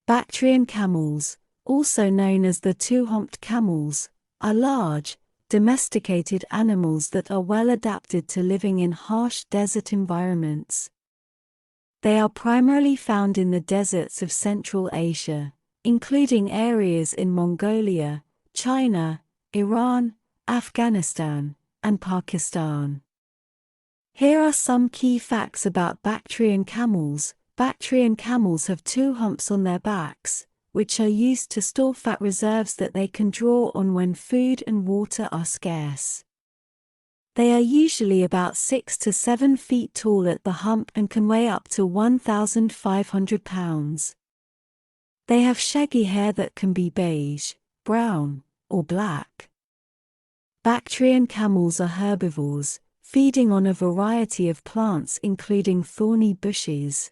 Bactrian camels, also known as the two-humped camels, are large, domesticated animals that are well adapted to living in harsh desert environments. They are primarily found in the deserts of Central Asia, including areas in Mongolia, China, Iran, Afghanistan, and Pakistan. Here are some key facts about Bactrian camels. Bactrian camels have two humps on their backs, which are used to store fat reserves that they can draw on when food and water are scarce. They are usually about 6 to 7 feet tall at the hump and can weigh up to 1,500 pounds. They have shaggy hair that can be beige, brown, or black. Bactrian camels are herbivores, feeding on a variety of plants including thorny bushes,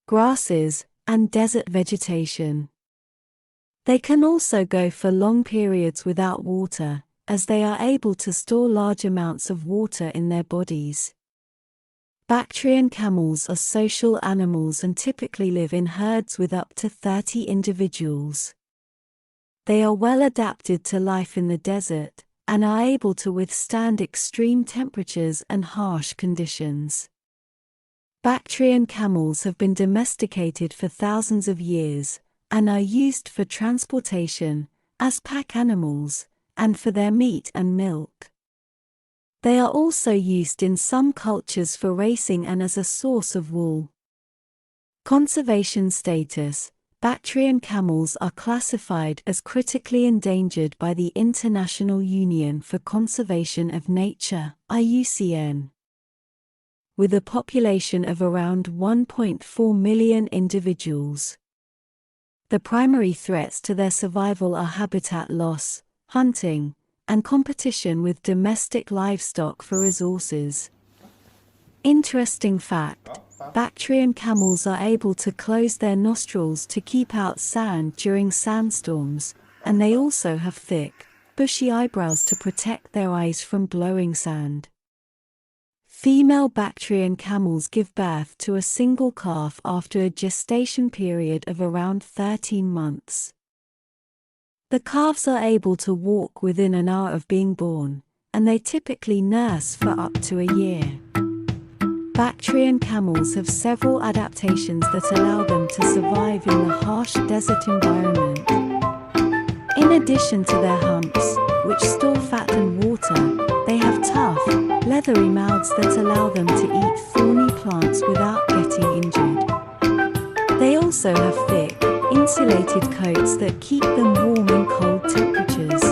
grasses, and desert vegetation. They can also go for long periods without water, as they are able to store large amounts of water in their bodies. Bactrian camels are social animals and typically live in herds with up to 30 individuals. They are well adapted to life in the desert, and are able to withstand extreme temperatures and harsh conditions. Bactrian camels have been domesticated for thousands of years, and are used for transportation, as pack animals, and for their meat and milk. They are also used in some cultures for racing and as a source of wool. Conservation status: Bactrian camels are classified as critically endangered by the International Union for Conservation of Nature, IUCN. With a population of around 1.4 million individuals. The primary threats to their survival are habitat loss, hunting, and competition with domestic livestock for resources. Interesting fact: Bactrian camels are able to close their nostrils to keep out sand during sandstorms, and they also have thick, bushy eyebrows to protect their eyes from blowing sand. Female Bactrian camels give birth to a single calf after a gestation period of around 13 months. The calves are able to walk within an hour of being born, and they typically nurse for up to a year. Bactrian camels have several adaptations that allow them to survive in the harsh desert environment. In addition to their humps, which store fat and water, they have tough, leathery mouths that allow them to eat thorny plants without getting injured. They also have thick, insulated coats that keep them warm in cold temperatures.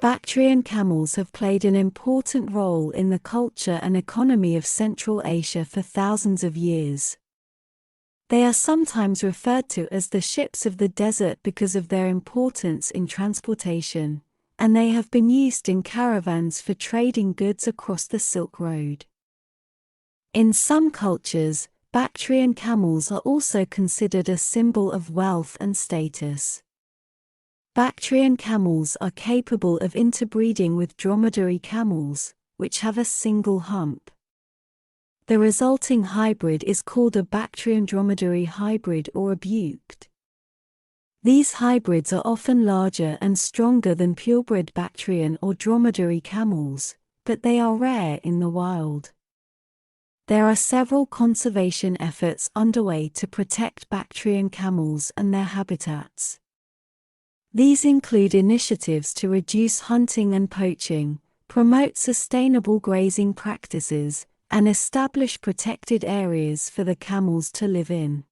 Bactrian camels have played an important role in the culture and economy of Central Asia for thousands of years. They are sometimes referred to as the ships of the desert because of their importance in transportation, and they have been used in caravans for trading goods across the Silk Road. In some cultures, Bactrian camels are also considered a symbol of wealth and status. Bactrian camels are capable of interbreeding with dromedary camels, which have a single hump. The resulting hybrid is called a Bactrian dromedary hybrid or a buked. These hybrids are often larger and stronger than purebred Bactrian or dromedary camels, but they are rare in the wild. There are several conservation efforts underway to protect Bactrian camels and their habitats. These include initiatives to reduce hunting and poaching, promote sustainable grazing practices, and establish protected areas for the camels to live in.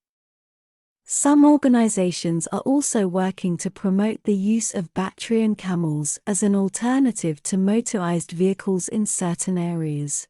Some organizations are also working to promote the use of Bactrian camels as an alternative to motorized vehicles in certain areas.